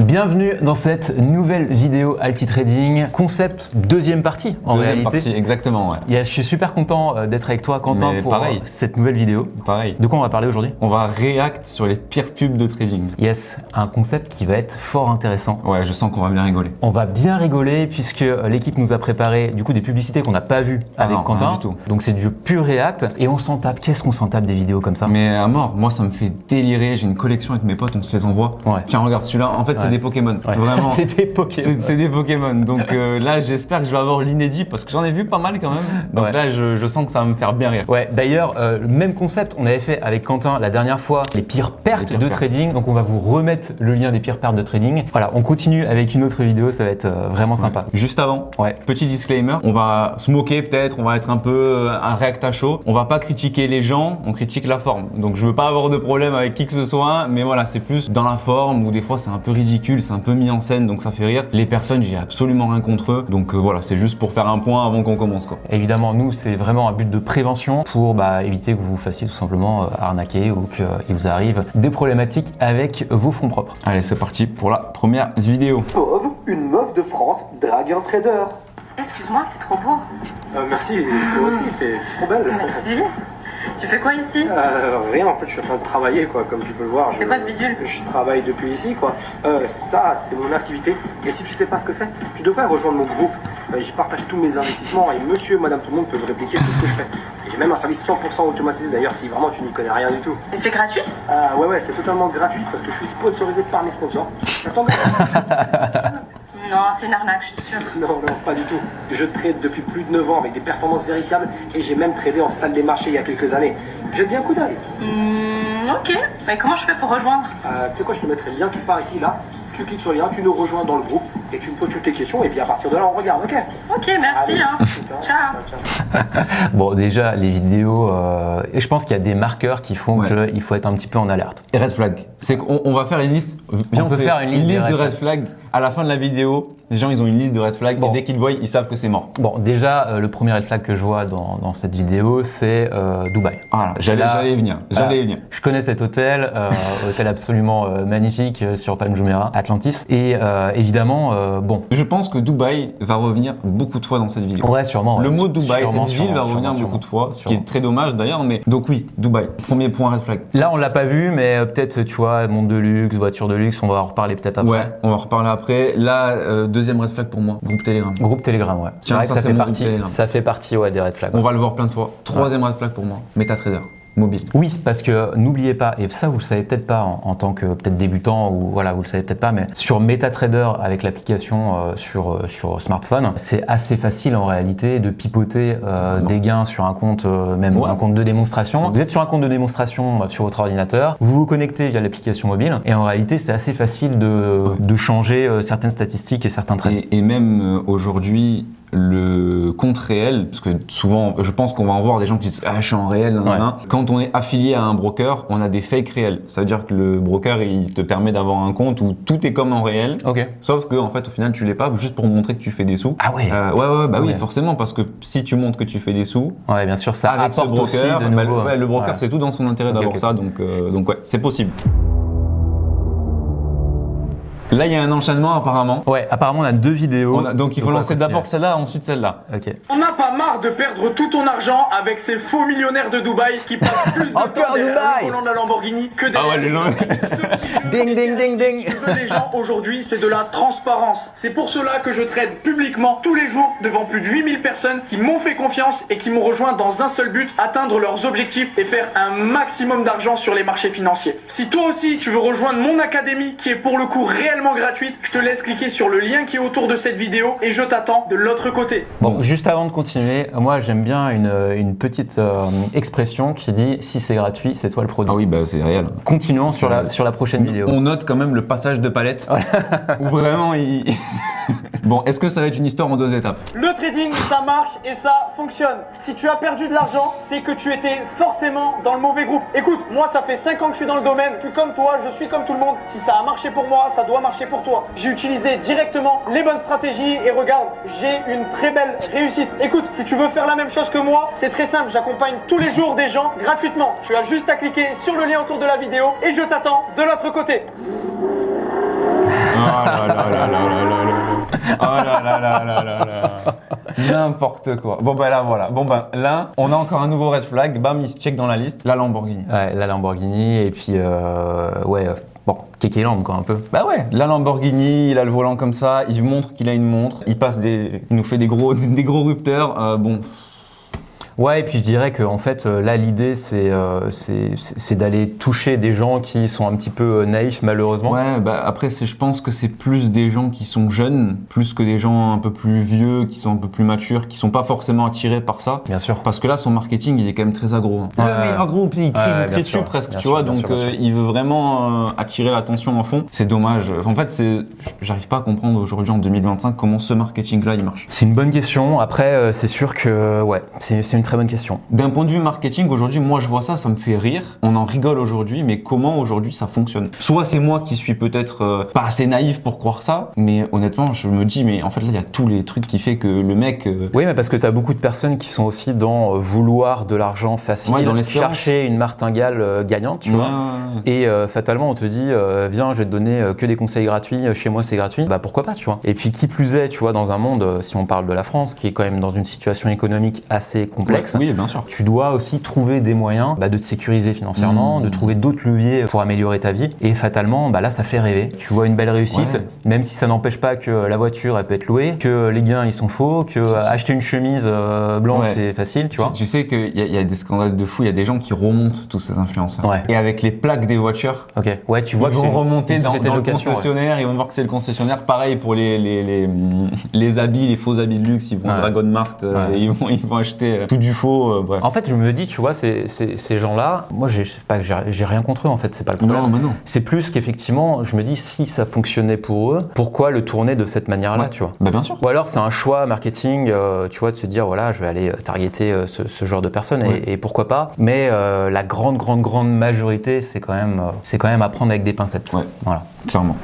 Bienvenue dans cette nouvelle vidéo Alti Trading, concept deuxième partie en réalité. Deuxième partie, exactement, ouais. Je suis super content d'être avec toi Quentin pour cette nouvelle vidéo. Pareil. De quoi on va parler aujourd'hui? On va react sur les pires pubs de trading. Yes, un concept qui va être fort intéressant. Ouais, je sens qu'on va bien rigoler. On va bien rigoler puisque l'équipe nous a préparé du coup des publicités qu'on n'a pas vues avec Quentin. Du tout. Donc c'est du pur react et on s'en tape. Qu'est-ce qu'on s'en tape des vidéos comme ça? Mais à mort, moi ça me fait délirer. J'ai une collection avec mes potes, on se les envoie. Ouais. Tiens, regarde celui-là. En fait, c'est des Pokémon. Ouais. Vraiment. C'est des Pokémon. C'est des Pokémon. Donc là, j'espère que je vais avoir l'inédit parce que j'en ai vu pas mal quand même. Donc là, je sens que ça va me faire bien rire. Ouais, d'ailleurs, même concept, on avait fait avec Quentin la dernière fois les pires pertes de trading. Donc on va vous remettre le lien des pires pertes de trading. Voilà, on continue avec une autre vidéo, ça va être vraiment sympa. Juste avant, petit disclaimer, on va se moquer peut-être, on va être un peu un react à chaud. On va pas critiquer les gens, on critique la forme. Donc je veux pas avoir de problème avec qui que ce soit, mais voilà, c'est plus dans la forme où des fois c'est un peu ridicule, c'est un peu mis en scène, donc ça fait rire. Les personnes, j'ai absolument rien contre eux. Donc voilà, c'est juste pour faire un point avant qu'on commence quoi. Évidemment, nous, c'est vraiment un but de prévention pour éviter que vous vous fassiez tout simplement arnaquer ou qu'il vous arrive des problématiques avec vos fonds propres. Allez, c'est parti pour la première vidéo. Pauvre, une meuf de France drague un trader. Excuse-moi, t'es trop beau. Merci, toi aussi, t'es trop belle. Merci. Tu fais quoi ici? Rien, en fait, je suis en train de travailler, quoi, comme tu peux le voir. C'est quoi ce bidule? Je travaille depuis ici, quoi. Ça, c'est mon activité. Et si tu sais pas ce que c'est, tu devrais rejoindre mon groupe. J'y partage tous mes investissements et monsieur, madame, tout le monde peut répliquer tout ce que je fais. Et j'ai même un service 100% automatisé, d'ailleurs, si vraiment tu n'y connais rien du tout. Et c'est gratuit? Ouais, c'est totalement gratuit parce que je suis sponsorisé par mes sponsors. Ça tombe. Non, c'est une arnaque, je suis sûre. Non, pas du tout. Je trade depuis plus de 9 ans avec des performances véritables et j'ai même tradé en salle des marchés il y a quelques années. Jette bien un coup d'œil. Ok. Mais comment je fais pour rejoindre? Tu sais quoi, je te mettrai le lien quelque part ici, là. Tu cliques sur le lien, tu nous rejoins dans le groupe et tu me poses toutes tes questions et puis à partir de là, on regarde, ok? Ok, merci. Allez. Hein. Ciao. Bon, déjà, les vidéos, et je pense qu'il y a des marqueurs qui font qu'il faut être un petit peu en alerte. Et red flag. C'est qu'on va faire une liste. On peut faire une liste de red flag. À la fin de la vidéo, les gens ils ont une liste de red flags et dès qu'ils le voient, ils savent que c'est mort. Bon, déjà, le premier red flag que je vois dans cette vidéo, c'est Dubaï. Voilà, j'allais y venir. Je connais cet hôtel, hôtel absolument magnifique sur Palm Jumeirah, Atlantis. Et évidemment, bon. Je pense que Dubaï va revenir beaucoup de fois dans cette vidéo. Ouais, sûrement. Le mot Dubaï, cette ville va revenir beaucoup de fois, ce qui est très dommage d'ailleurs. Mais donc oui, Dubaï, premier point red flag. Là, on l'a pas vu, mais peut-être, tu vois, monde de luxe, voiture de luxe, on va en reparler peut-être après. Ouais, on va en reparler après. Là, deuxième red flag pour moi, groupe Telegram. Groupe Telegram, ouais. C'est vrai que ça fait partie des red flags. On va le voir plein de fois. Troisième red flag pour moi, MetaTrader. Mobile. Oui, parce que n'oubliez pas, et ça vous le savez peut-être pas en tant que peut-être débutant ou voilà, vous le savez peut-être pas, mais sur MetaTrader avec l'application sur smartphone, c'est assez facile en réalité de pipoter des gains sur un compte, un compte de démonstration. Vous êtes sur un compte de démonstration sur votre ordinateur, vous vous connectez via l'application mobile et en réalité c'est assez facile de changer certaines statistiques et certains trades. Et même aujourd'hui, le compte réel, parce que souvent, je pense qu'on va en voir des gens qui disent « Ah, je suis en réel, Quand on est affilié à un broker, on a des fakes réels. Ça veut dire que le broker, il te permet d'avoir un compte où tout est comme en réel, sauf que en fait, au final, tu l'es pas, juste pour montrer que tu fais des sous. Ah ouais. Oui, forcément, parce que si tu montres que tu fais des sous, bien sûr, ça avec ce apporte broker, aussi de nouveau, le broker, c'est tout dans son intérêt d'avoir ça, donc ouais, c'est possible. Là, il y a un enchaînement apparemment. Ouais, apparemment, on a deux vidéos. Donc il faut lancer d'abord celle-là, ensuite celle-là. Ok. On n'a pas marre de perdre tout ton argent avec ces faux millionnaires de Dubaï qui passent plus de temps derrière le volant de la Lamborghini que derrière ce petit jeu. Ding. Ce que veulent les gens aujourd'hui, c'est de la transparence. C'est pour cela que je trade publiquement tous les jours devant plus de 8000 personnes qui m'ont fait confiance et qui m'ont rejoint dans un seul but, atteindre leurs objectifs et faire un maximum d'argent sur les marchés financiers. Si toi aussi tu veux rejoindre mon académie qui est pour le coup réellement gratuite, je te laisse cliquer sur le lien qui est autour de cette vidéo et je t'attends de l'autre côté. Bon, juste avant de continuer, moi j'aime bien une petite expression qui dit si c'est gratuit, c'est toi le produit. Ah oui, c'est réel. Continuons sur la prochaine vidéo. On note quand même le passage de palette où vraiment il... Bon, est-ce que ça va être une histoire en 2 étapes? Le trading, ça marche et ça fonctionne. Si tu as perdu de l'argent, c'est que tu étais forcément dans le mauvais groupe. Écoute, moi ça fait 5 ans que je suis dans le domaine, je suis comme toi, je suis comme tout le monde. Si ça a marché pour moi, ça doit marcher pour toi. J'ai utilisé directement les bonnes stratégies et regarde, j'ai une très belle réussite. Écoute, si tu veux faire la même chose que moi, c'est très simple, j'accompagne tous les jours des gens gratuitement. Tu as juste à cliquer sur le lien autour de la vidéo et je t'attends de l'autre côté. là là là là là là là. Oh là là là là là là. N'importe quoi. Bon bah là voilà. Bon bah là, on a encore un nouveau red flag. Bam, il se check dans la liste. La Lamborghini. Ouais, la Lamborghini, et puis bon, Keke Lamb quoi un peu. Bah ouais, la Lamborghini, il a le volant comme ça, il montre qu'il a une montre, il nous fait des gros rupteurs. Bon. Ouais, et puis je dirais que en fait, là, l'idée, c'est d'aller toucher des gens qui sont un petit peu naïfs, malheureusement. Ouais, bah après, je pense que c'est plus des gens qui sont jeunes, plus que des gens un peu plus vieux, qui sont un peu plus matures, qui sont pas forcément attirés par ça. Bien sûr. Parce que là, son marketing, il est quand même très agro. Hein. Ouais. Agro, puis il crie dessus presque, tu vois. Donc, il veut vraiment attirer l'attention en fond. C'est dommage. En fait, j'arrive pas à comprendre aujourd'hui, en 2025, comment ce marketing-là, il marche. C'est une bonne question. Après, c'est sûr que, ouais, c'est une très bonne question. D'un point de vue marketing, aujourd'hui, moi je vois ça, ça me fait rire. On en rigole aujourd'hui, mais comment aujourd'hui ça fonctionne? Soit c'est moi qui suis peut-être pas assez naïf pour croire ça, mais honnêtement, je me dis, mais en fait là, il y a tous les trucs qui fait que le mec. Oui, mais parce que tu as beaucoup de personnes qui sont aussi dans vouloir de l'argent facile, Ouais, dans chercher une martingale gagnante, tu vois. Et fatalement, on te dit, viens, je vais te donner que des conseils gratuits, chez moi c'est gratuit. Bah pourquoi pas, tu vois. Et puis qui plus est, tu vois, dans un monde, si on parle de la France, qui est quand même dans une situation économique assez complexe. Oui, bien sûr. Tu dois aussi trouver des moyens de te sécuriser financièrement, de trouver d'autres leviers pour améliorer ta vie. Et fatalement, là, ça fait rêver. Tu vois une belle réussite, même si ça n'empêche pas que la voiture, elle peut être louée, que les gains, ils sont faux, que acheter une chemise blanche, c'est facile, tu vois. Tu sais qu'il y a des scandales de fou, il y a des gens qui remontent tous ces influenceurs. Ouais. Et avec les plaques des voitures, Ok. Ouais, tu vois ils vont remonter dans le location, concessionnaire, ils vont voir que c'est le concessionnaire. Pareil pour les habits, les faux habits de luxe, ils vont à Dragon Mart et ils vont acheter tout du faux. Bref. En fait, je me dis, tu vois, ces gens-là, moi, j'ai rien contre eux, en fait, c'est pas le problème. Non, mais non. C'est plus qu'effectivement, je me dis, si ça fonctionnait pour eux, pourquoi le tourner de cette manière-là, tu vois. Bah bien sûr. Ou alors, c'est un choix marketing, tu vois, de se dire, voilà, je vais aller targeter ce genre de personnes, et pourquoi pas. Mais la grande majorité, c'est quand même à prendre avec des pincettes. Ouais, voilà. Clairement.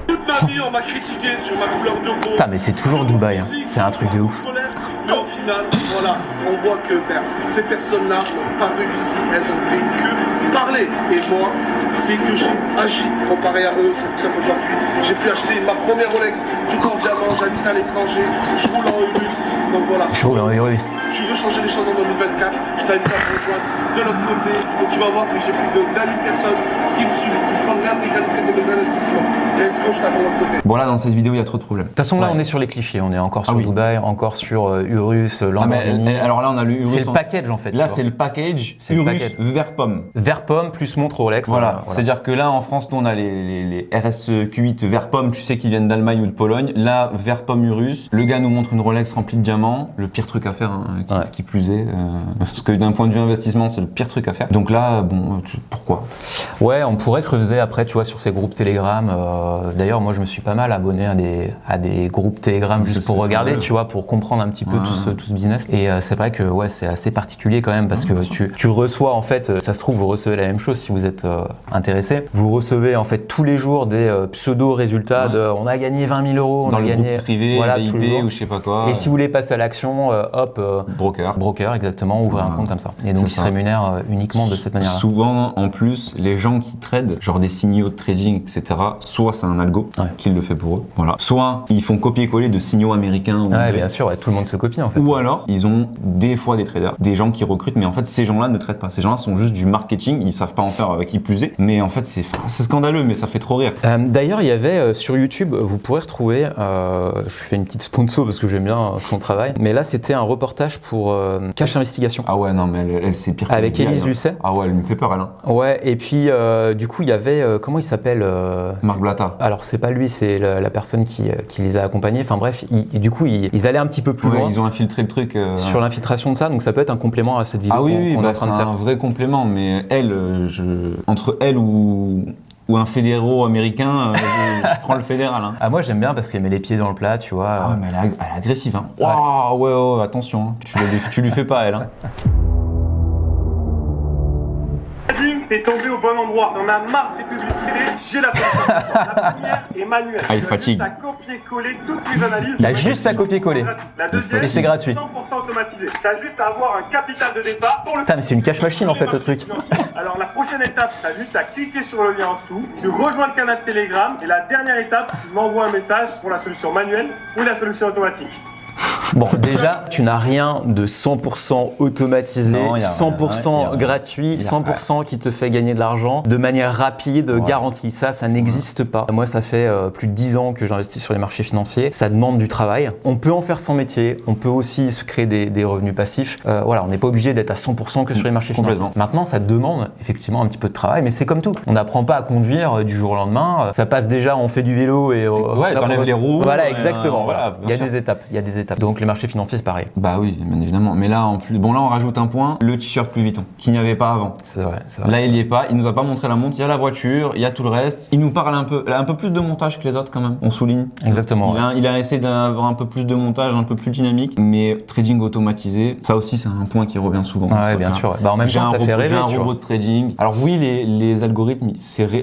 Toute ma vie, on m'a critiqué sur ma couleur de peau. Putain, mais c'est toujours Dubaï, hein. C'est un truc de ouf. Mais au final, voilà, on voit que ces personnes-là n'ont pas réussi, elles ont fait que parler. Et moi, c'est que j'ai agi comparé à eux. C'est pour ça qu'aujourd'hui, j'ai pu acheter ma première Rolex tout en diamant, j'habite à l'étranger, je roule en Urus. Donc voilà. Je roule en Urus. Tu veux changer les choses en 2024, je t'invite à me rejoindre de l'autre côté. Et tu vas voir que j'ai plus de 20 000 personnes qui me suivent, qui prennent l'intégralité de mes investissements. Let's go, je t'attends de l'autre côté. Bon là, dans cette vidéo, il y a trop de problèmes. De toute façon, là, on est sur les clichés. On est encore sur Dubaï, encore sur Urus, Lamborghini. Alors là, on a le Urus. C'est le package, en fait. Là, c'est le package Urus vert pomme. Vert pomme plus montre Rolex. Voilà. C'est-à-dire que là, en France, nous, on a les RS-Q8 vert pomme, tu sais, qui viennent d'Allemagne ou de Pologne. Là, vert pomme Urus. Le gars nous montre une Rolex remplie de diamants. Le pire truc à faire, hein, qui plus est. Parce que d'un point de vue investissement, c'est le pire truc à faire. Donc là, bon, pourquoi? Ouais, on pourrait creuser après, tu vois, sur ces groupes Telegram. D'ailleurs, moi, je me suis pas mal abonné à des groupes Telegram juste pour regarder, tu vois, pour comprendre un petit peu tout ce business. Et c'est vrai que c'est assez particulier quand même parce que tu reçois, en fait, ça se trouve, vous recevez la même chose si vous êtes intéressé. Vous recevez, en fait, tous les jours des pseudo-résultats de on a gagné 20 000 euros, on dans a le gagné. Groupe privé, voilà, VIP ou je sais pas quoi. Et si vous voulez passer à l'action, broker, exactement, ouvrez un compte comme ça. Et donc, ils se rémunèrent uniquement de cette manière-là. Souvent, en plus, les gens qui tradent, genre des signaux de trading, etc., soit c'est un algo qui le fait pour eux, voilà. Soit ils font copier-coller de signaux américains. Ouais, bien sûr, tout le monde se copie en fait. Ou alors, ils ont des fois des traders, des gens qui recrutent, mais en fait, ces gens-là ne traitent pas. Ces gens-là sont juste du marketing, ils savent pas en faire qui plus est. Mais en fait, c'est scandaleux, mais ça fait trop rire. D'ailleurs, il y avait sur YouTube, vous pourrez retrouver, je fais une petite sponsor parce que j'aime bien son travail, mais là, c'était un reportage pour Cash Investigation. Ah ouais, non, mais elle c'est pire que avec Élise Lucet. Ah ouais, elle me fait peur, elle. Hein. Ouais, et puis du coup, il y avait, comment il s'appelle Marc Blatta. Alors, c'est pas lui, c'est la personne qui les a accompagnés. Enfin bref, du coup, ils allaient un petit peu plus loin. Ils ont infiltré le truc. Sur l'infiltration de ça, donc ça peut être un complément à cette vidéo qu'on est en train de faire. C'est un vrai complément, mais elle, entre elle ou un fédéraux américain, je prends le fédéral. Hein. Ah, moi j'aime bien parce qu'elle met les pieds dans le plat, tu vois. Ah ouais, mais elle est agressive. Hein. Waouh, ouais, attention, hein. Tu lui fais pas elle. Hein. T'es tombé au bon endroit. T'en as marre de ces publicités. J'ai la solution. La première est manuelle. Ah, il fatigue. Tu as juste à copier-coller toutes les analyses. Il a juste à copier-coller. La deuxième, Et c'est gratuit. 100% automatisé. T'as juste à avoir un capital de départ pour le. Putain, mais c'est une cash machine en fait le truc. Alors la prochaine étape, t'as juste à cliquer sur le lien en dessous, tu rejoins le canal Telegram et la dernière étape, tu m'envoies un message pour la solution manuelle ou la solution automatique. Bon, déjà, tu n'as rien de 100% automatisé, Non, y a 100% rien, gratuit, 100% qui te fait gagner de l'argent de manière rapide, garantie. Ça n'existe pas. Moi, ça fait plus de 10 ans que j'investis sur les marchés financiers. Ça demande du travail. On peut en faire son métier. On peut aussi se créer des revenus passifs. Voilà, on n'est pas obligé d'être à 100% que sur les marchés financiers. Maintenant, ça demande effectivement un petit peu de travail, mais c'est comme tout. On n'apprend pas à conduire du jour au lendemain. Ça passe déjà, on fait du vélo et Ouais, t'enlèves les roues. Voilà, exactement. Voilà, Il y a des étapes. Il y a des étapes. Donc les marchés financiers, c'est pareil. Bah oui, bien évidemment. Mais là, en plus, bon, là, on rajoute un point, le t-shirt Louis Vuitton, qu'il n'y avait pas avant. C'est vrai, c'est vrai. Là, il n'y est pas. Il nous a pas montré la montre. Il y a la voiture, il y a tout le reste. Il nous parle un peu plus de montage que les autres quand même. On souligne. Exactement. Il a essayé d'avoir un peu plus de montage, un peu plus dynamique. Mais trading automatisé, ça aussi, c'est un point qui revient souvent. Ouais, bien sûr. Bah, en même temps, ça fait rêver. J'ai un tu robot vois. de trading. Alors oui, les algorithmes,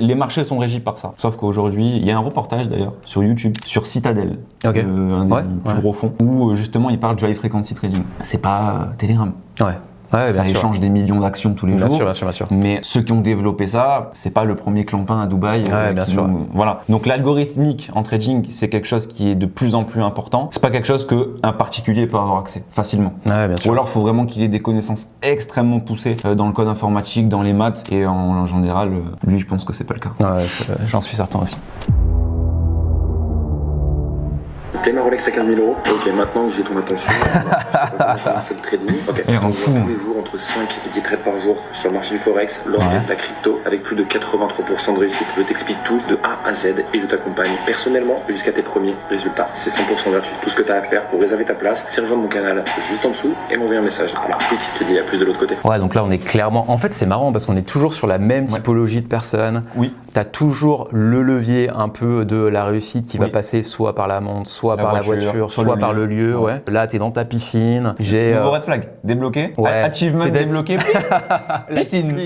les marchés sont régis par ça. Sauf qu'aujourd'hui, il y a un reportage d'ailleurs sur YouTube, sur Citadel, Ok. un des plus gros fonds, où justement il parle de high frequency trading. C'est pas Telegram. Ouais. Ouais, Ça bien sûr. échange des millions d'actions tous les Bien jours. sûr, bien sûr, bien sûr. Mais ceux qui ont développé ça, c'est pas le premier clampin à Dubaï. Ouais, bien sûr. Voilà. Donc l'algorithmique en trading, c'est quelque chose qui est de plus en plus important. C'est pas quelque chose qu'un particulier peut avoir accès facilement. Ouais, bien sûr. Ou alors, il faut vraiment qu'il ait des connaissances extrêmement poussées dans le code informatique, dans les maths. Et en général, lui, je pense que c'est pas le cas. Ouais, j'en suis certain aussi. T'as ma Rolex à 15 000 €. Ok, maintenant que j'ai ton attention, je sais pas comment commencer le trading. Ok, Il on rend voit fou. tous les jours entre 5 et 10 trades par jour sur le marché du Forex, l'orient, la crypto, avec plus de 83% de réussite. Je t'explique tout de A à Z et je t'accompagne personnellement jusqu'à tes premiers résultats. C'est 100% gratuit. Tout ce que tu as à faire pour réserver ta place, c'est rejoindre mon canal juste en dessous et m'envoyer un message. Alors, clique, je te dis, il y a plus de l'autre côté. Ouais, donc là, on est clairement. En fait, c'est marrant parce qu'on est toujours sur la même typologie de personnes. Oui. Tu as toujours le levier un peu de la réussite qui va Oui. passer soit par la montre, soit La par la voiture, voiture, soit soit le par lieu. le lieu. Ouais. Ouais. Là, tu es dans ta piscine. J'ai. Nouveau red flag, débloqué. Ouais. Achievement Peut-être. débloqué. Piscine.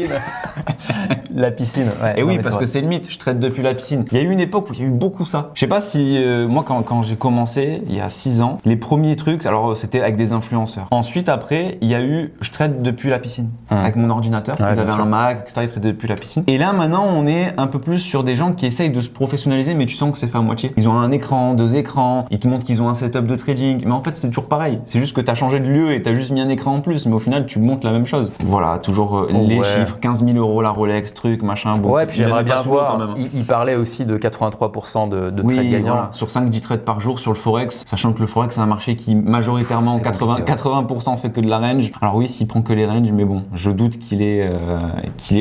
La piscine. Ouais, Et non, oui, mais parce c'est que vrai. c'est le mythe, je traite depuis la piscine. Il y a eu une époque où il y a eu beaucoup ça. Je sais pas si, moi, quand j'ai commencé, il y a 6 ans, les premiers trucs, alors c'était avec des influenceurs. Ensuite, après, il y a eu, je traite depuis la piscine. Avec mon ordinateur. Ouais, Ils bien avaient sûr. un Mac, etc. Ils traitaient depuis la piscine. Et là, maintenant, on est un peu plus sur des gens qui essayent de se professionnaliser, mais tu sens que c'est fait à moitié. Ils ont un écran, 2 écrans, ils te montrent qu'ils ont un setup de trading. Mais en fait, c'est toujours pareil. C'est juste que tu as changé de lieu et tu as juste mis un écran en plus. Mais au final, tu montres la même chose. Voilà, toujours les Ouais. chiffres, 15 000 € la Rolex, truc, machin. Bon, Ouais, puis il en j'aimerais est pas bien souvent voir. quand même, hein. Il parlait aussi de 83% de trades gagnants. Voilà. Sur 5-10 trades par jour sur le Forex, sachant que le Forex c'est un marché qui majoritairement C'est compliqué, 80% fait que de la range. Alors oui, s'il prend que les ranges, mais bon, je doute qu'il ait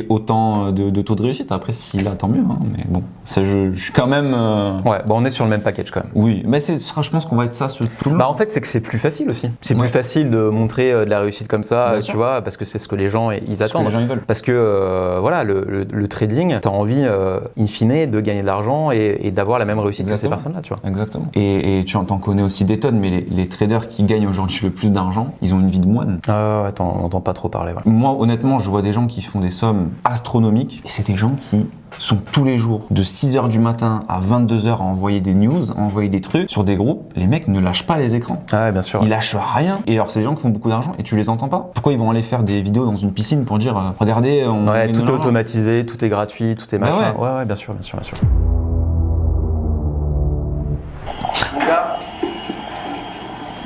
autant de taux de réussite. Après, s'il a, tant mieux. Hein. Mais bon, ça, je suis quand même. Ouais, bon, on est sur le même package quand même. Oui, mais je pense qu'on va être ça sur tout le long. Bah en fait c'est que c'est plus facile aussi. C'est Ouais. plus facile de montrer de la réussite comme ça, Bien tu sûr. vois, parce que c'est ce que les gens ils C'est ce que attendent. les gens, ils veulent. Parce que voilà, le trading, tu as envie in fine de gagner de l'argent et d'avoir la même réussite que ces Exactement. personnes-là, tu vois. Exactement. Et tu en connais aussi des tonnes, mais les traders qui gagnent aujourd'hui le plus d'argent, ils ont une vie de moine. Attends, on n'entend pas trop parler. Voilà. Moi, honnêtement, je vois des gens qui font des sommes astronomiques, et c'est des gens qui sont tous les jours de 6h du matin à 22h à envoyer des news, à envoyer des trucs sur des groupes. Les mecs ne lâchent pas les écrans. Ouais, bien sûr. Ils lâchent rien. Et alors, c'est des gens qui font beaucoup d'argent et tu les entends pas. Pourquoi ils vont aller faire des vidéos dans une piscine pour dire regardez, on Ouais, gagne tout de est l'argent. automatisé, tout est gratuit, tout est Bah machin. ouais. Ouais, bien sûr, bien sûr, bien sûr. Mon gars,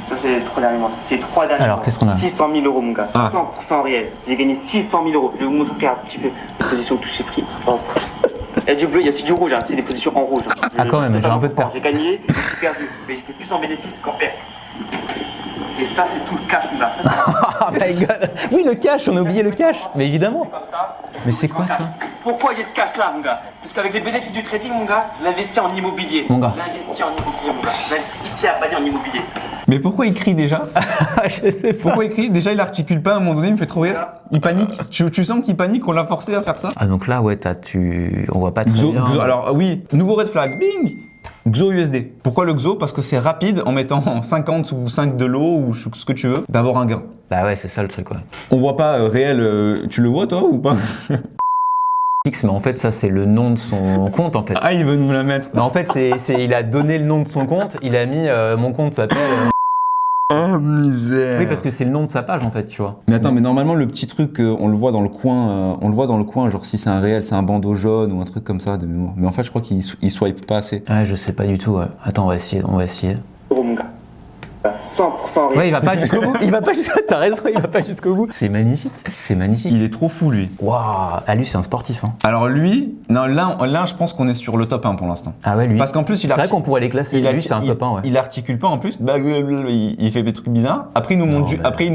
ça c'est les 3 derniers mois. C'est les 3 derniers Alors, mois. qu'est-ce qu'on a 600 000 € mon gars. Ah. 100% réel. J'ai gagné 600 000 €. Je vais vous montrer un petit peu les positions touchées prix. Oh. Il y a du bleu, il y a aussi du rouge. Hein. C'est des positions en rouge. Hein. Ah, quand même, j'ai un peu de perte. J'ai gagné, j'ai perdu. Mais j'étais plus en bénéfice qu'en perte. Et ça, c'est tout le cash, mon gars. Ça, Oh my god. Oui, le cash, on a oublié le cash. Mais évidemment. comme ça. Mais c'est quoi ça? Pourquoi j'ai ce cash-là, mon gars? Parce qu'avec les bénéfices du trading, mon gars, je l'investis en immobilier. Mon gars. Je l'investis en immobilier, mon gars. Je l'investis ici à Bali en immobilier. Mais pourquoi il crie déjà? Je sais pas. Pourquoi il crie? Déjà, il articule pas à un moment donné, il me fait trop rire. Il panique. Tu sens qu'il panique, on l'a forcé à faire ça? Ah donc là, ouais, on voit pas très bien. Alors oui, nouveau red flag, bing! XO USD. Pourquoi le XO? Parce que c'est rapide en mettant 50 ou 5 de l'eau ou ce que tu veux, d'avoir un gain. Bah ouais, c'est ça le truc, ouais. On voit pas réel, tu le vois toi ou pas? X, mais en fait, ça, c'est le nom de son compte, en fait. Ah, il veut nous la mettre. Mais en fait, il a donné le nom de son compte, il a mis mon compte s'appelle. Oh, misère. Oui, parce que c'est le nom de sa page, en fait, tu vois. Mais attends, mais normalement, le petit truc, on le voit dans le coin, genre si c'est un réel, c'est un bandeau jaune ou un truc comme ça de mémoire. Mais en fait, je crois qu'il swipe pas assez. Ouais, je sais pas du tout, ouais. Attends, on va essayer. Mon gars. 100% rien. Ouais, il va pas jusqu'au bout. T'as raison, il va pas jusqu'au bout. C'est magnifique. Il est trop fou, lui. Waouh. Ah, lui, c'est un sportif, hein. Alors lui, non, là, je pense qu'on est sur le top 1 pour l'instant. Ah ouais, lui. Parce qu'en plus, c'est vrai qu'on pourrait les classer. Lui, c'est un top 1, ouais. Il articule pas en plus. Il fait des trucs bizarres. Après, il nous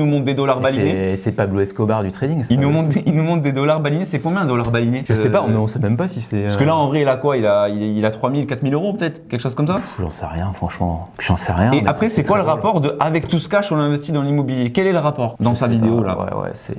montre des dollars balinés. C'est Pablo Escobar du trading. Il nous montre des dollars balinés. C'est combien un dollar baliné? Je sais pas, mais on sait même pas si c'est. Parce que là, en vrai, il a quoi? Il a 3000, 4000 euros peut-être? Quelque chose comme ça? J'en sais rien, franchement. J'en sais rien. Et après, c'est quoi le rapport de avec tout ce cash, on investit dans l'immobilier? Quel est le rapport dans sa vidéo là? Ouais, c'est.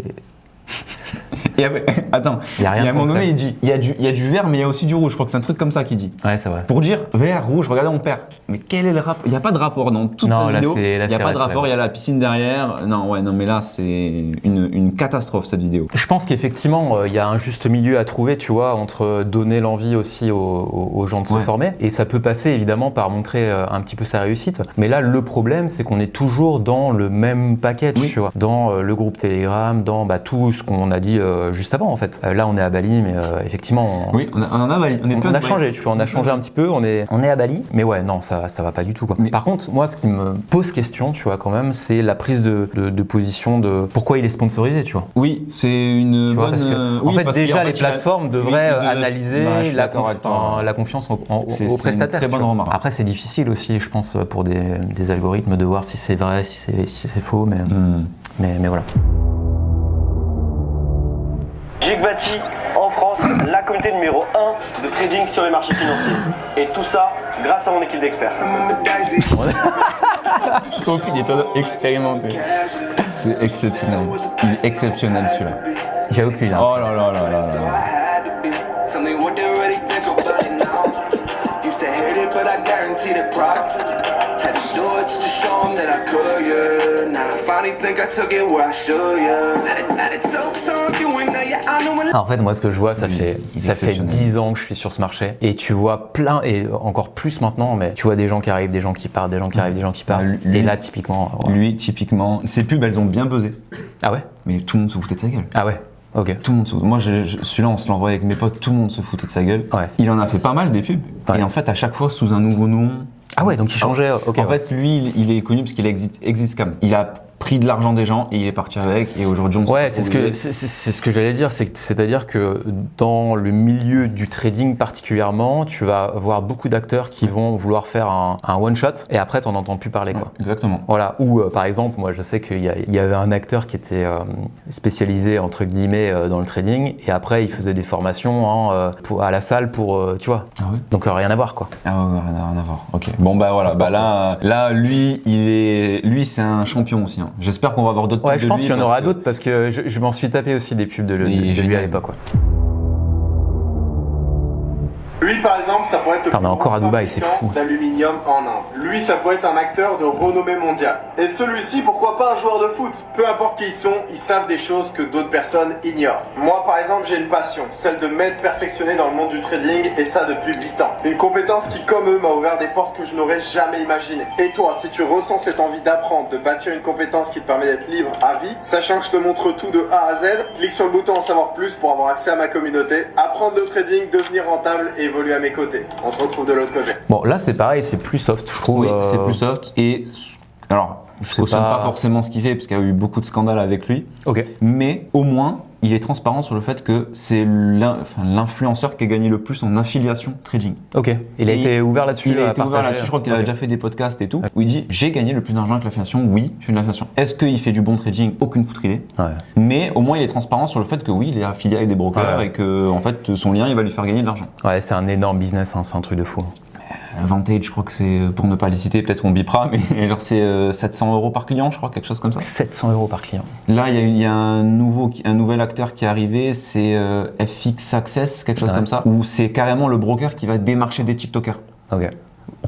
Et après, attends, il y a rien. Et à un moment donné, il dit il y a du vert, mais il y a aussi du rouge. Je crois que c'est un truc comme ça qu'il dit. Ouais, c'est vrai. Pour dire vert, rouge, regardez, on perd. Mais quel est le rapport? Il n'y a pas de rapport dans toute sa vidéo. Il n'y a pas de rapport, il y a la piscine derrière. Non, mais là, c'est une catastrophe cette vidéo. Je pense qu'effectivement, il y a un juste milieu à trouver, tu vois, entre donner l'envie aussi aux gens de se former. Et ça peut passer évidemment par montrer un petit peu sa réussite. Mais là, le problème, c'est qu'on est toujours dans le même package, tu vois. Dans le groupe Telegram, dans tout ce qu'on a dit juste avant, en fait. Là, on est à Bali, mais effectivement. Oui, on a Bali. On a changé, tu vois, on a changé un petit peu. On est à Bali. Mais ouais, non, ça va pas du tout, quoi. Mais par contre, moi, ce qui me pose question, tu vois, quand même, c'est la prise de position de pourquoi il est sponsorisé, tu vois. Oui, c'est une bonne. Parce que, en fait, déjà, les plateformes devraient analyser la confiance au prestataire. C'est une très bonne remarque. Après, c'est difficile aussi, je pense, pour des algorithmes de voir si c'est vrai, si c'est faux, mais voilà. Jigbati, en France, la communauté numéro 1 de trading sur les marchés financiers. Et tout ça grâce à mon équipe d'experts. Aucune étoile expérimentée. C'est exceptionnel. Il est exceptionnel celui-là. J'ai aucune idée. Oh là là là là là. En fait, moi, ce que je vois, ça fait 10 ans que je suis sur ce marché. Et tu vois plein, et encore plus maintenant, mais tu vois des gens qui arrivent, des gens qui partent, des gens qui arrivent, des gens qui partent. Et là, typiquement. Lui, typiquement, ses pubs, elles ont bien buzzé. Ah ouais? Mais tout le monde se foutait de sa gueule. Ah ouais? Ok. Tout le monde moi, celui-là, on se l'envoyait avec mes potes, tout le monde se foutait de sa gueule. Ouais. Il en a fait pas mal des pubs. Ouais. Et en fait, à chaque fois, sous un nouveau nom. Ah ouais, donc il changeait. Okay, en fait, lui, il est connu parce qu'il existe comme. Il a pris de l'argent des gens et il est parti avec. Et aujourd'hui, on ouais, c'est ce que j'allais dire. C'est-à-dire que dans le milieu du trading particulièrement, tu vas voir beaucoup d'acteurs qui vont vouloir faire un one-shot et après, t'en entends plus parler, quoi. Exactement. Voilà. Ou par exemple, moi, je sais qu'il y avait un acteur qui était spécialisé entre guillemets dans le trading et après, il faisait des formations à la salle pour, tu vois. Ah ouais. Donc rien à voir, quoi. Ah ouais, rien à voir. Ok. Bon bah voilà. Bah là, lui, c'est un champion aussi. Hein. J'espère qu'on va avoir d'autres pubs de lui. Ouais, je pense qu'il y en aura d'autres parce que je m'en suis tapé aussi des pubs de lui à l'époque. Lui, par exemple, ça pourrait être le plus grand encore à Dubaï, c'est fou. D'aluminium en Inde. Lui, ça pourrait être un acteur de renommée mondiale. Et celui-ci, pourquoi pas un joueur de foot? Peu importe qui ils sont, ils savent des choses que d'autres personnes ignorent. Moi, par exemple, j'ai une passion, celle de m'être perfectionné dans le monde du trading, et ça depuis 8 ans. Une compétence qui, comme eux, m'a ouvert des portes que je n'aurais jamais imaginées. Et toi, si tu ressens cette envie d'apprendre, de bâtir une compétence qui te permet d'être libre à vie, sachant que je te montre tout de A à Z, clique sur le bouton en savoir plus pour avoir accès à ma communauté, apprendre le trading, devenir rentable et évoluer à mes côtés. On se retrouve de l'autre côté. Bon, là c'est pareil, c'est plus soft, je trouve. Oui, c'est plus soft. Et alors, je ne cautionne pas forcément ce qu'il fait parce qu'il y a eu beaucoup de scandales avec lui. Ok. Mais au moins, il est transparent sur le fait que c'est l'influenceur qui a gagné le plus en affiliation trading. Ok. Il a été ouvert là-dessus. Il a été ouvert là-dessus. Je crois qu'il a déjà fait des podcasts et tout. Où il dit j'ai gagné le plus d'argent avec l'affiliation. Oui, je fais de l'affiliation. Est-ce qu'il fait du bon trading? Aucune foutre idée. Ouais. Mais au moins, il est transparent sur le fait que oui, il est affilié avec des brokers et que en fait, son lien, il va lui faire gagner de l'argent. Ouais, c'est un énorme business. Hein, c'est un truc de fou. Vantage, je crois que c'est, pour ne pas les citer, peut-être qu'on bipera, mais alors c'est 700 € par client, je crois, quelque chose comme ça. 700 € par client. Là, il y a un nouvel acteur qui est arrivé, c'est FX Access, quelque chose comme ça, où c'est carrément le broker qui va démarcher des TikTokers. Ok.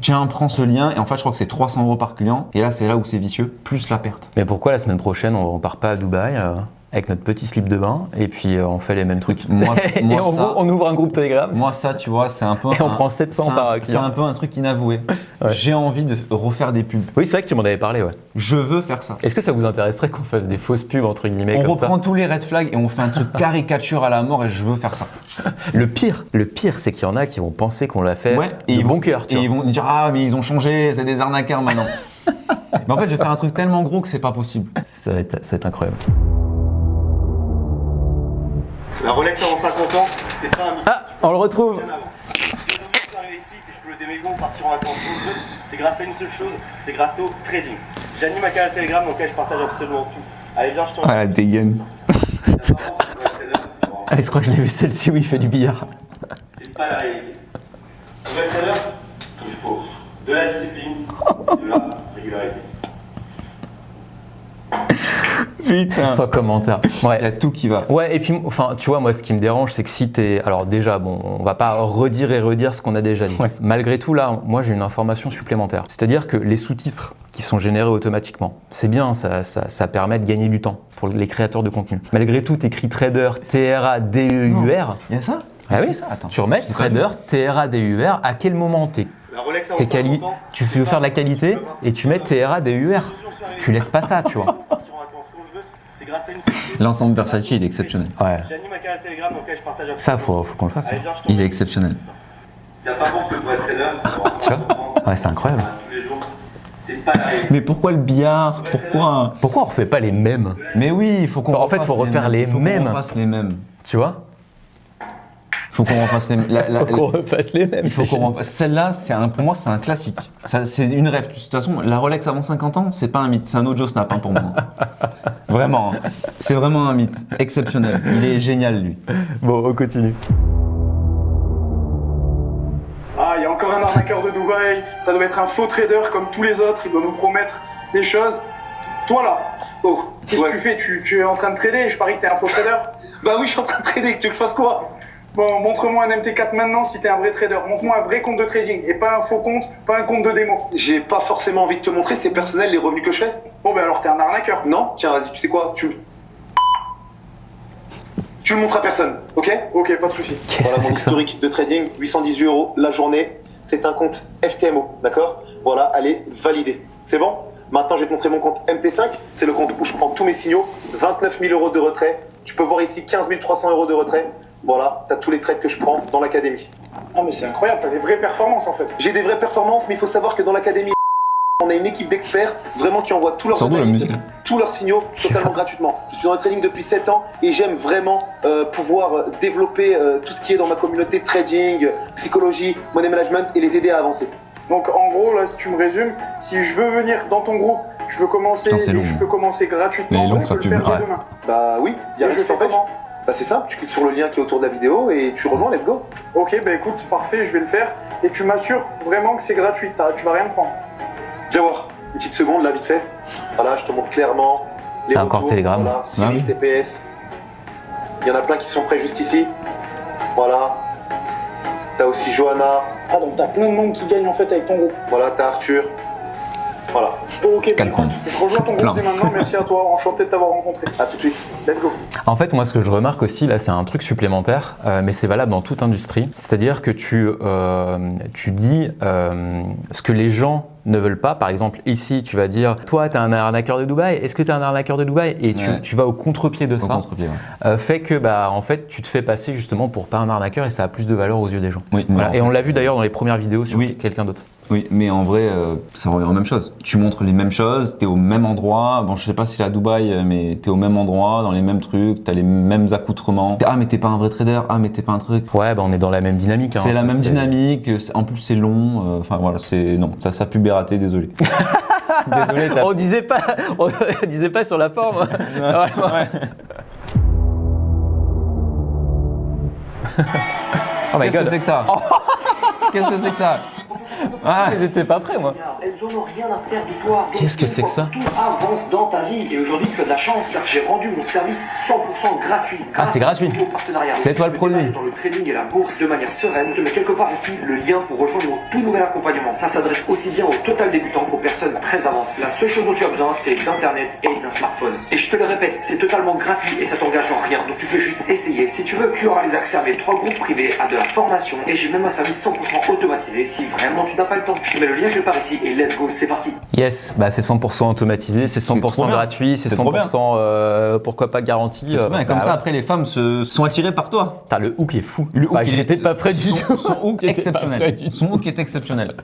Tiens, prends ce lien, et en fait, je crois que c'est 300 € par client, et là, c'est là où c'est vicieux, plus la perte. Mais pourquoi la semaine prochaine, on part pas à Dubaï avec notre petit slip de bain et puis on fait les mêmes trucs. Moi, et on ouvre un groupe Telegram. Moi, ça, tu vois, c'est un peu. Et on prend 700 par client. C'est un peu un truc inavoué. Ouais. J'ai envie de refaire des pubs. Oui, c'est vrai que tu m'en avais parlé, ouais. Je veux faire ça. Est-ce que ça vous intéresserait qu'on fasse des fausses pubs entre guillemets On comme reprend tous les red flags et on fait un truc caricature à la mort et je veux faire ça. ça le pire, c'est qu'il y en a qui vont penser qu'on l'a fait et de ils bon vont, cœur. Tu et vois. ils vont dire ah mais ils ont changé, c'est des arnaqueurs maintenant. Mais en fait, je vais faire un truc tellement gros que c'est pas possible. Ça va être incroyable. La Rolex avant 50 ans, c'est pas un mythe. Ah, on le retrouve. Bien avant. Si je suis arrivé ici, si je peux des maisons, partir en vacances où je veux, c'est grâce à une seule chose, c'est grâce au trading. J'anime un canal Telegram dans lequel je partage absolument tout. Allez, viens, je t'en Ah la dégaine. Ah, je crois que je l'ai vu celle-ci où il fait du billard. C'est pas la réalité. Pour être trader, il faut de la discipline et de la régularité. Putain. Sans commentaire. Il y Ouais. a tout qui va. Ouais, et puis, enfin, tu vois, moi, ce qui me dérange, c'est que si t'es. Alors, déjà, bon, on va pas redire et redire ce qu'on a déjà dit. Ouais. Malgré tout, là, moi, j'ai une information supplémentaire. C'est-à-dire que les sous-titres qui sont générés automatiquement, c'est bien, ça permet de gagner du temps pour les créateurs de contenu. Malgré tout, t'écris trader, T-R-A-D-E-U-R. Il y a ça? Ah oui, ça. Attends. tu remets Je l'ai pas trader, T-R-A-D-U-R. À quel moment La Rolex avant t'es 50 ans, tu veux faire de la qualité et tu mets T-R-A-D-U-R. Tu laisses pas ça, tu vois. partir en vacances quand je veux, c'est grâce à une seule chose. L'ensemble Versace, il est exceptionnel. Ouais. J'anime un canal Telegram dans lequel je partage Ça, absolument faut qu'on le fasse. Allez, Ça. viens, je t'en Il est exceptionnel. Certains pensent que pour être trader, Tu vois Ouais, c'est incroyable. tous les jours, c'est pas la réalité. Mais pourquoi le billard? Pourquoi? Pourquoi on refait pas les mêmes? Mais oui, il faut qu'on En fait, faut refaire les mêmes. Faut qu'on refasse les mêmes. Tu vois Faut qu'on refasse les mêmes. Faut qu'on refasse les mêmes. Il faut c'est qu'on génial. refasse. Celle-là, pour moi, c'est un classique. C'est une rêve. De toute façon, la Rolex avant 50 ans, c'est pas un mythe. C'est un autre Joe Snap pour moi. Vraiment. Hein. C'est vraiment un mythe. Exceptionnel. Il est génial, lui. Bon, on continue. Ah, il y a encore un arnaqueur de Dubaï. Ça doit être un faux trader comme tous les autres. Il doit nous promettre des choses. Toi là, Oh, qu'est-ce que tu fais tu es en train de trader. Je parie que t'es un faux trader. Bah oui, je suis en train de trader. Tu veux que je fasse quoi? Bon, montre-moi un MT4 maintenant si t'es un vrai trader. Montre-moi un vrai compte de trading et pas un faux compte, pas un compte de démo. J'ai pas forcément envie de te montrer, c'est personnel les revenus que je fais. Bon, ben alors t'es un arnaqueur. Non, tiens, vas-y, tu sais quoi? Tu le montres à personne, ok? Ok, pas de soucis. Qu'est-ce Voilà que mon c'est que ça historique de trading, 818 € la journée. C'est un compte FTMO, d'accord? Voilà, allez, validé. C'est bon? Maintenant, je vais te montrer mon compte MT5. C'est le compte où je prends tous mes signaux. 29 000 € de retrait. Tu peux voir ici 15 300 € de retrait. Voilà, t'as tous les trades que je prends dans l'académie. Non, mais c'est incroyable, t'as des vraies performances en fait. J'ai des vraies performances, mais il faut savoir que dans l'académie, on a une équipe d'experts vraiment qui envoient tous leurs Sors d'où la analyses, musique tous leurs signaux totalement gratuitement. Je suis dans le trading depuis 7 ans et j'aime vraiment pouvoir développer tout ce qui est dans ma communauté trading, psychologie, money management et les aider à avancer. Donc en gros, là, si tu me résumes, si je veux venir dans ton groupe, je veux commencer Putain, c'est et long, je hein. peux commencer gratuitement. Elle est longue, je sa peux le pub. faire dès Ouais. demain. Bah oui, il y a Et rien je qui fais t'empêche. comment? Bah c'est simple, tu cliques sur le lien qui est autour de la vidéo et tu rejoins, let's go. Ok, bah écoute, parfait, je vais le faire. Et tu m'assures vraiment que c'est gratuit, tu vas rien me prendre. Viens voir, une petite seconde là vite fait. Voilà, je te montre clairement les Ah, encore retours. Telegram. Voilà, 6000 Ah oui. TPS. Il y en a plein qui sont prêts juste ici. Voilà. T'as aussi Johanna. Ah, donc t'as plein de monde qui gagne en fait avec ton groupe. Voilà, t'as Arthur. Voilà, Ok, bah Calcon. écoute, je rejoins ton Plein. groupe dès maintenant, merci à toi, enchanté de t'avoir rencontré. à tout de suite. Let's go. En fait, moi, ce que je remarque aussi, là, c'est un truc supplémentaire, mais c'est valable dans toute industrie. C'est-à-dire que tu dis ce que les gens ne veulent pas. Par exemple, ici, tu vas dire, toi, tu es un arnaqueur de Dubaï. Est-ce que tu es un arnaqueur de Dubaï? Et Ouais. tu vas au contre-pied de Au ça. contre-pied, ouais. Fait que, bah, en fait, tu te fais passer justement pour pas un arnaqueur et ça a plus de valeur aux yeux des gens. Oui, mais Voilà. en Et on fait- l'a vu d'ailleurs dans les premières vidéos sur Oui. quelqu'un d'autre. Oui, mais en vrai, ça revient aux mêmes choses. Tu montres les mêmes choses, t'es au même endroit. Bon, je sais pas si c'est à Dubaï, mais t'es au même endroit, dans les mêmes trucs, t'as les mêmes accoutrements. Ah, mais t'es pas un vrai trader. Ah, mais t'es pas un truc. Ouais, bah, on est dans la même dynamique. hein. C'est la Ça, même dynamique. En plus, c'est long. Enfin voilà, c'est non, ça pub est raté. Désolé. Désolé. On disait pas sur la forme. Ouais. Oh my Qu'est-ce que god. c'est que ça? Qu'est-ce que c'est que ça? Ah, J'étais pas prêt moi. elles en ont rien à faire de toi. Donc, Qu'est-ce que c'est que ça? Tout avance dans ta vie. Et aujourd'hui, tu as de la chance, car j'ai rendu mon service 100% gratuit. Ah, c'est gratuit. Grâce à mon partenariat. C'est toi le produit. Dans le trading et la bourse de manière sereine. Je te mets quelque part aussi le lien pour rejoindre mon tout nouvel accompagnement. Ça s'adresse aussi bien aux total débutants qu'aux personnes très avancées. La seule chose dont tu as besoin, c'est d'internet et d'un smartphone. Et je te le répète, c'est totalement gratuit et ça t'engage en rien. Donc tu peux juste essayer. Si tu veux, tu auras les accès à mes 3 groupes privés, à de la formation et j'ai même un service 100% automatisé si vraiment tu n'as pas le temps. Je te mets le lien quelque part ici et let's go, c'est parti. Yes, bah c'est 100% automatisé, c'est 100% gratuit, c'est 100% pourquoi pas garanti. C'est trop bien. Et comme bah ça, ouais. après, les femmes se sont attirées par toi. Putain, le hook est fou. Le hook, j'étais pas prêt du tout. Son hook est exceptionnel. Son hook est exceptionnel.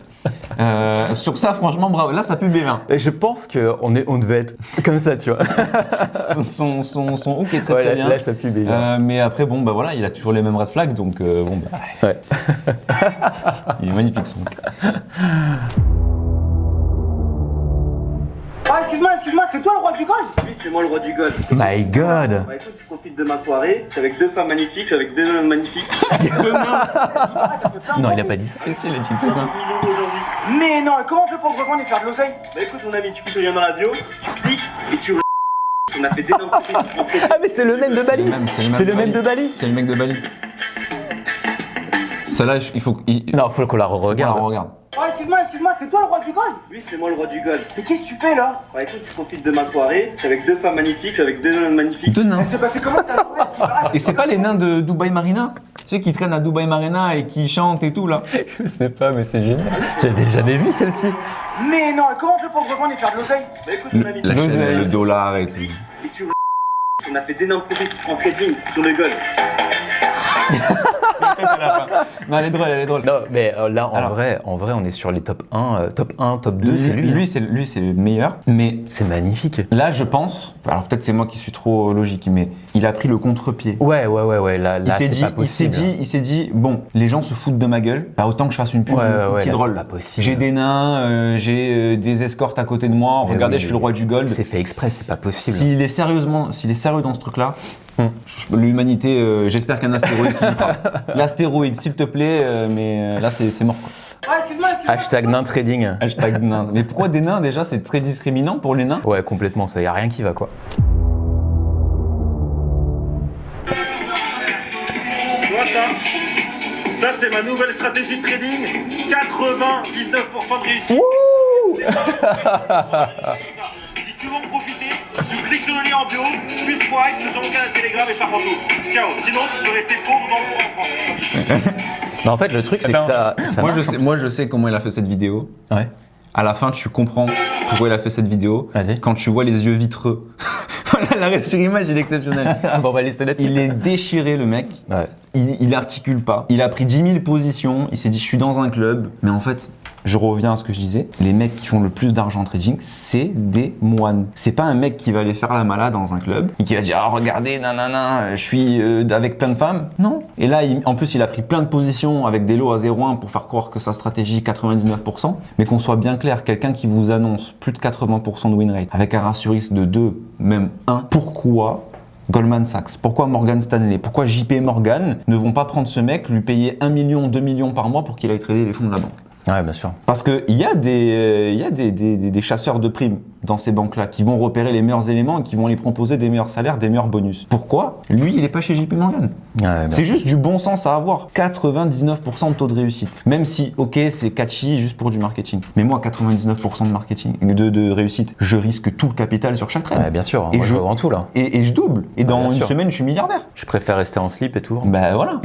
Sur ça, franchement, bravo. Là, ça pue bien. Et je pense qu'on devait être comme ça, tu vois. Son hook est très Ouais, très bien. Là, ça pue bien. Mais après, bon, bah voilà, il a toujours les mêmes red flags, donc bon, bah. Ouais. Il est magnifique son hook. Ah, excuse-moi, c'est toi le roi du golf? Oui, c'est moi le roi du golf. My God. Bah écoute, tu profites de ma soirée. Je suis avec 2 femmes magnifiques, je suis avec 2 nains magnifiques. Non, il a pas dit ça. C'est le petit Millions aujourd'hui. Mais non, comment on fait pour te rejoindre et faire de l'oseille? Bah écoute mon ami, tu cliques sur le lien dans la bio, tu cliques et tu on a fait d'énormes entreprises. Ah, mais c'est le même de Bali. C'est le même de Bali. C'est le mec de Bali. Celle-là, il faut. Non, faut qu'on la re-regarde. Regarde. Ah, excuse-moi, c'est toi le roi du golf? Oui, c'est moi le roi du golf. Mais qu'est-ce que tu fais là? Bah écoute, tu profites de ma soirée. Je suis avec 2 femmes magnifiques, je suis avec 2 nains magnifiques. Deux nains. Ça s'est passé comment t'as trouvé? Et c'est pas les nains de Dubai Marina? Tu sais, qui traînent à Dubai Marina et qui chantent et tout là? Je sais pas, mais c'est génial. J'avais jamais vu celle-ci. Mais non, comment on fait pour te rejoindre et faire de l'oseille? Bah écoute mon ami, La tu chaîne, le dollar et tout. cliques et tu on a fait d'énormes entreprises en trading sur le golf. Non, elle est drôle. Non, mais là, en Alors. vrai, on est sur les top 1, top 2, c'est lui. Lui, c'est le meilleur. Mais C'est magnifique. là, je pense, alors peut-être c'est moi qui suis trop logique, mais il a pris le contre-pied. Ouais, là, c'est pas possible. Il s'est dit, bon, les gens se foutent de ma gueule, bah autant que je fasse une pub Ouais, qui est là, drôle. c'est pas possible. J'ai des nains, j'ai des escortes à côté de moi. Mais Regardez, oui, je suis le roi du gold. C'est fait exprès, c'est pas possible. S'il est sérieux dans ce truc-là, l'humanité, j'espère qu'un astéroïde qui le fera. L'astéroïde, s'il te plaît, mais là c'est mort. Quoi. Ah, excuse-moi. Hashtag nain trading. Hashtag nain. Mais pourquoi des nains déjà? C'est très discriminant pour les nains. Ouais, complètement, ça y a rien qui va quoi. Tu vois ça? Ça c'est ma nouvelle stratégie de trading. 99% de réussite. Si tu veux en profiter, tu cliques sur le lien en bio, plus swipe, sur mon canal Telegram et par retour. Ciao, sinon tu peux rester pauvre dans le monde en France. Non, en fait, le truc, c'est que ça Moi je sais comment il a fait cette vidéo. Ouais. À la fin, tu comprends pourquoi il a fait cette vidéo. Vas-y. Quand tu vois les yeux vitreux. Voilà, l'arrêt sur image, il est exceptionnel. Bon, on va laisser là-dessus. Il est déchiré, le mec. Ouais. Il articule pas. Il a pris 10 000 positions. Il s'est dit, je suis dans un club. Mais en fait, je reviens à ce que je disais. Les mecs qui font le plus d'argent en trading, c'est des moines. C'est pas un mec qui va aller faire la malade dans un club et qui va dire, ah, regardez, nanana, je suis avec plein de femmes. Non. Et là, en plus, il a pris plein de positions avec des lots à 0,1 pour faire croire que sa stratégie 99%. Mais qu'on soit bien clair, quelqu'un qui vous annonce plus de 80% de win rate avec un ratio risque de 2, même 1, pourquoi Goldman Sachs, pourquoi Morgan Stanley, pourquoi JP Morgan ne vont pas prendre ce mec, lui payer 1 million, 2 millions par mois pour qu'il aille trader les fonds de la banque? Ouais, bien sûr. Parce qu'il y a des chasseurs de primes dans ces banques-là qui vont repérer les meilleurs éléments et qui vont les proposer des meilleurs salaires, des meilleurs bonus. Pourquoi? Lui, il n'est pas chez JP Morgan. Ouais, C'est juste du bon sens à avoir. 99% de taux de réussite. Même si, ok, c'est catchy juste pour du marketing. Mais moi, 99% de marketing, de réussite, je risque tout le capital sur chaque trade. Ouais, bien sûr. Et Moi, je je vends tout là. Et je double. Et dans bien une sûr. semaine, je suis milliardaire. Je préfère rester en slip et tout. Bah voilà.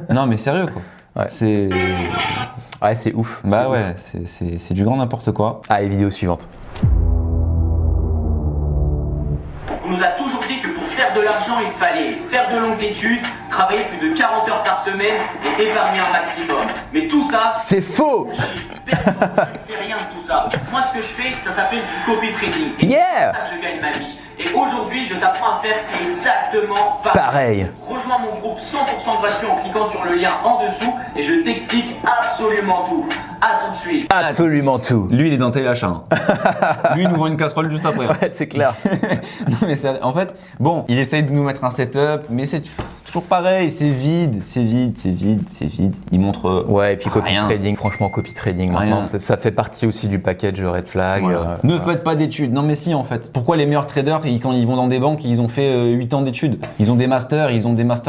Non, mais sérieux quoi. Ouais. C'est. Ouais, c'est ouf. Bah C'est ouais, ouf. c'est du grand n'importe quoi. Allez, vidéo suivante. On nous a toujours dit que pour faire de l'argent, il fallait faire de longues études, travailler plus de 40 heures par semaine et épargner un maximum. Mais tout ça, c'est faux. Personne ne fait rien de tout ça. Moi, ce que je fais, ça s'appelle du copy trading. Et Yeah. c'est comme ça que je gagne ma vie. Et aujourd'hui, je t'apprends à faire exactement Pareil. Rejoins mon groupe 100% gratuit en cliquant sur le lien en dessous et je t'explique absolument tout. À tout de suite. Absolument tout. Lui, il est dans Téléachat. Hein. Lui, il nous vend une casserole juste après. Ouais, c'est clair. Non, mais en fait, bon, il essaye de nous mettre un setup, mais tu toujours pareil, c'est vide. Ils montrent Ouais, et puis copy rien. trading, franchement, copy trading, Rien. maintenant, ça fait partie aussi du package red flag. Voilà. Ne faites pas d'études. Non mais si en fait. Pourquoi les meilleurs traders, quand ils vont dans des banques, ils ont fait 8 ans d'études. Ils ont des masters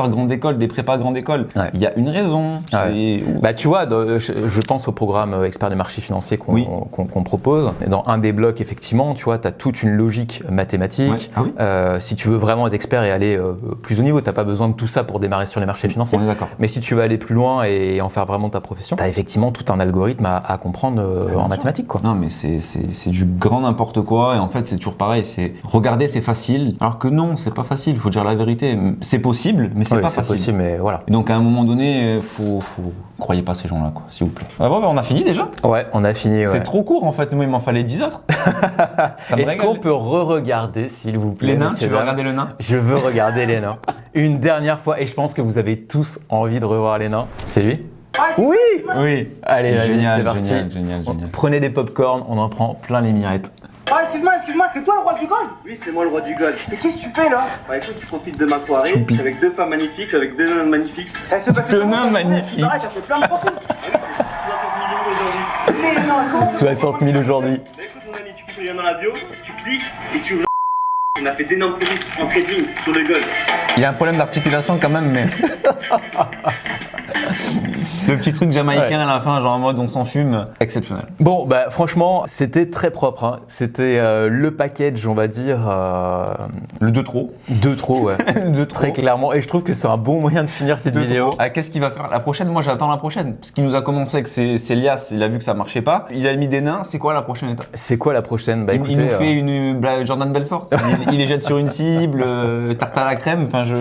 grande école, des prépas grande école. Ouais. Il y a une raison. Ouais. Bah tu vois, je pense au programme expert des marchés financiers qu'on propose. Et dans un des blocs, effectivement, tu vois, tu as toute une logique mathématique. Ouais. Ah oui. Si tu veux vraiment être expert et aller plus haut niveau, tu n'as pas besoin de tout ça pour démarrer sur les marchés financiers. On est d'accord. Mais si tu veux aller plus loin et en faire vraiment ta profession, tu as effectivement tout un algorithme à comprendre en mathématiques, quoi. Non mais c'est du grand n'importe quoi et en fait c'est toujours pareil, c'est regarder c'est facile alors que non c'est pas facile, faut dire la vérité, c'est possible mais c'est pas facile. C'est possible mais voilà. Et donc à un moment donné faut croyez pas ces gens là quoi s'il vous plaît. Ah bon bah, on a fini déjà. Ouais on a fini. C'est trop court en fait, moi il m'en fallait 10 autres. Est-ce qu'on peut re-regarder s'il vous plaît les nains, tu veux regarder le nain? Je veux regarder les nains une dernière fois et je pense que vous avez tous envie de revoir les nains. C'est lui? Oui. Allez, génial, c'est parti. génial. Prenez des pop-corn, on en prend plein les mirettes. Ah, excuse-moi, c'est toi le roi du golf? Oui, c'est moi le roi du golf. Mais qu'est-ce que tu fais là? Bah écoute, tu profites de ma soirée. Je suis avec deux femmes magnifiques, avec deux nains magnifiques. Eh, c'est passé Deux comment, nains ça, magnifiques. Arrête, ça fait plein de profils. 60 millions aujourd'hui. Mais non, comment ça 60 000 aujourd'hui. Bah écoute mon ami, tu cliques sur le lien dans la bio, tu cliques et tu rejoins. On a fait d'énormes profits en trading sur le golf. Il y a un problème d'articulation quand même mais le petit truc jamaïcain à la fin, genre en mode on s'en fume, exceptionnel. Bon, bah franchement, c'était très propre. Hein. C'était le package, on va dire. Le 2 trop. 2 trop, ouais. Très clairement. Et je trouve que c'est un bon moyen de finir cette vidéo. Ah, qu'est-ce qu'il va faire la prochaine? Moi j'attends la prochaine. Parce qu'il nous a commencé avec ses liasses, il a vu que ça marchait pas. Il a mis des nains, c'est quoi la prochaine étape? C'est quoi la prochaine? Bah, écoutez, il nous fait une Jordan Belfort. il les jette sur une cible, tarte à la crème, enfin je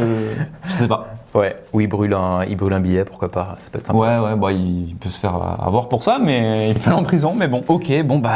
sais pas. Ouais, ou il brûle un billet, pourquoi pas, ça peut être sympa. Ouais, bah il peut se faire avoir pour ça, mais il peut aller en prison, mais bon. Ok, bon bah,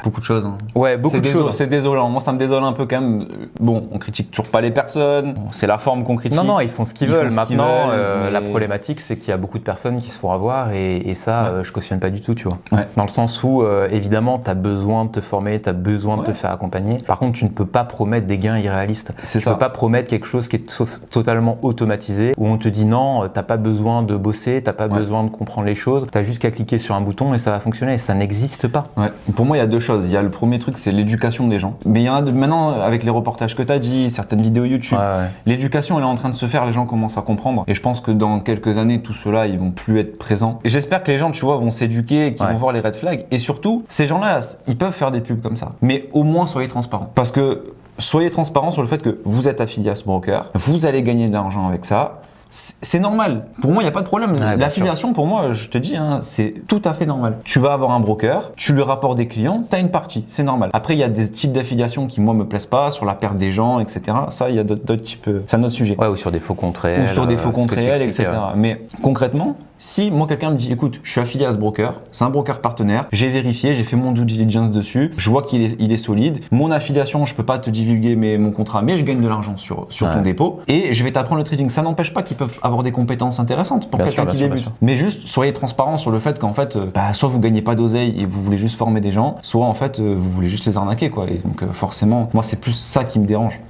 beaucoup de choses. Hein. Ouais, beaucoup de choses. C'est désolant, moi ça me désole un peu quand même. Bon, on critique toujours pas les personnes, c'est la forme qu'on critique. Non, ils font ce qu'ils veulent. Maintenant, la problématique, c'est qu'il y a beaucoup de personnes qui se font avoir et ça, je cautionne pas du tout, tu vois. Ouais. Dans le sens où, évidemment, tu as besoin de te former, tu as besoin de te faire accompagner. Par contre, tu ne peux pas promettre des gains irréalistes. Tu ne peux pas promettre quelque chose qui est totalement automatisé, où on te dit non, t'as pas besoin de bosser, t'as pas besoin de comprendre les choses, t'as juste qu'à cliquer sur un bouton et ça va fonctionner. Ça n'existe pas. Ouais. Pour moi, il y a deux choses. Il y a le premier truc, c'est l'éducation des gens. Mais il y en a maintenant, avec les reportages que t'as dit, certaines vidéos YouTube, l'éducation, elle est en train de se faire, les gens commencent à comprendre. Et je pense que dans quelques années, tout cela, ils vont plus être présents. Et j'espère que les gens, tu vois, vont s'éduquer et qu'ils vont voir les red flags. Et surtout, ces gens-là, ils peuvent faire des pubs comme ça. Mais au moins, soyez transparents. Parce que soyez transparents sur le fait que vous êtes affilié à ce broker, vous allez gagner de l'argent avec ça. C'est normal. Pour moi, il n'y a pas de problème. L'affiliation, pour moi, je te dis, hein, c'est tout à fait normal. Tu vas avoir un broker, tu lui rapportes des clients, tu as une partie, c'est normal. Après, il y a des types d'affiliation qui, moi, me plaisent pas, sur la perte des gens, etc. Ça, il y a d'autres types. C'est un autre sujet. Ouais, ou sur des faux comptes réels. Ou sur des faux comptes réels, etc. Mais concrètement, si moi, quelqu'un me dit, écoute, je suis affilié à ce broker, c'est un broker partenaire, j'ai vérifié, j'ai fait mon due diligence dessus, je vois qu'il est solide. Mon affiliation, je peux pas te divulguer mon contrat, mais je gagne de l'argent sur ton dépôt et je vais t'apprendre le trading. Ça n'empêche pas qu'ils peuvent avoir des compétences intéressantes pour quelqu'un qui débute. Mais juste, soyez transparent sur le fait qu'en fait, soit vous gagnez pas d'oseille et vous voulez juste former des gens, soit en fait, vous voulez juste les arnaquer, quoi. Et donc, forcément, moi, c'est plus ça qui me dérange.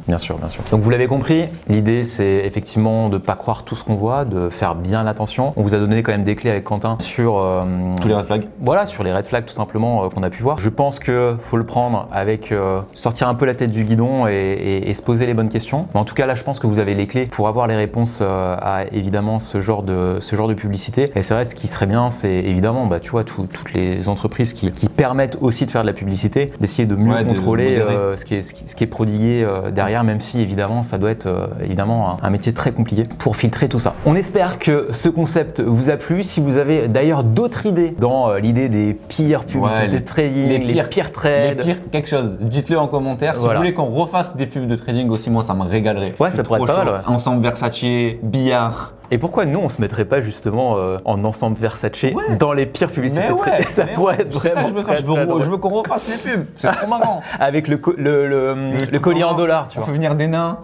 Bien sûr, bien sûr. Donc vous l'avez compris, l'idée c'est effectivement de ne pas croire tout ce qu'on voit, de faire bien attention. On vous a donné quand même des clés avec Quentin sur tous les red flags. Voilà, sur les red flags tout simplement qu'on a pu voir. Je pense que faut le prendre avec sortir un peu la tête du guidon et se poser les bonnes questions. Mais en tout cas là, je pense que vous avez les clés pour avoir les réponses à évidemment ce genre de publicité. Et c'est vrai, ce qui serait bien, c'est évidemment, tu vois, toutes les entreprises qui permettent aussi de faire de la publicité, d'essayer de mieux contrôler ce qui est prodigué derrière, même si évidemment ça doit être évidemment un métier très compliqué pour filtrer tout ça. On espère que ce concept vous a plu. Si vous avez d'ailleurs d'autres idées dans l'idée des pires publicités de trading, les pires trades, les pires quelque chose, dites-le en commentaire. Si vous voulez qu'on refasse des pubs de trading aussi, moi ça me régalerait. Ouais, ça pourrait être pas mal. Ensemble Versace, billard. Et pourquoi nous on se mettrait pas justement en ensemble Versace dans les pires publicités de trading? Ça pourrait être vraiment. Je veux qu'on refasse les pubs. C'est trop marrant. Avec le collier en dollars, tu vois. On fait venir des nains.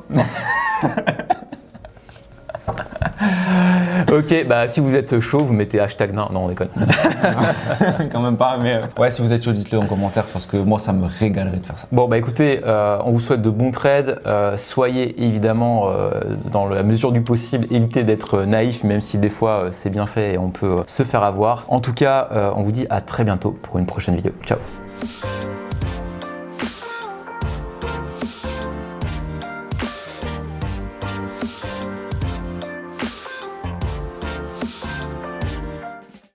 Ok, bah si vous êtes chaud, vous mettez hashtag nain. Non, on déconne. Quand même pas, mais ouais, si vous êtes chaud, dites-le en commentaire parce que moi, ça me régalerait de faire ça. Bon, bah écoutez, on vous souhaite de bons trades. Soyez évidemment, dans la mesure du possible, évitez d'être naïf, même si des fois c'est bien fait et on peut se faire avoir. En tout cas, on vous dit à très bientôt pour une prochaine vidéo. Ciao.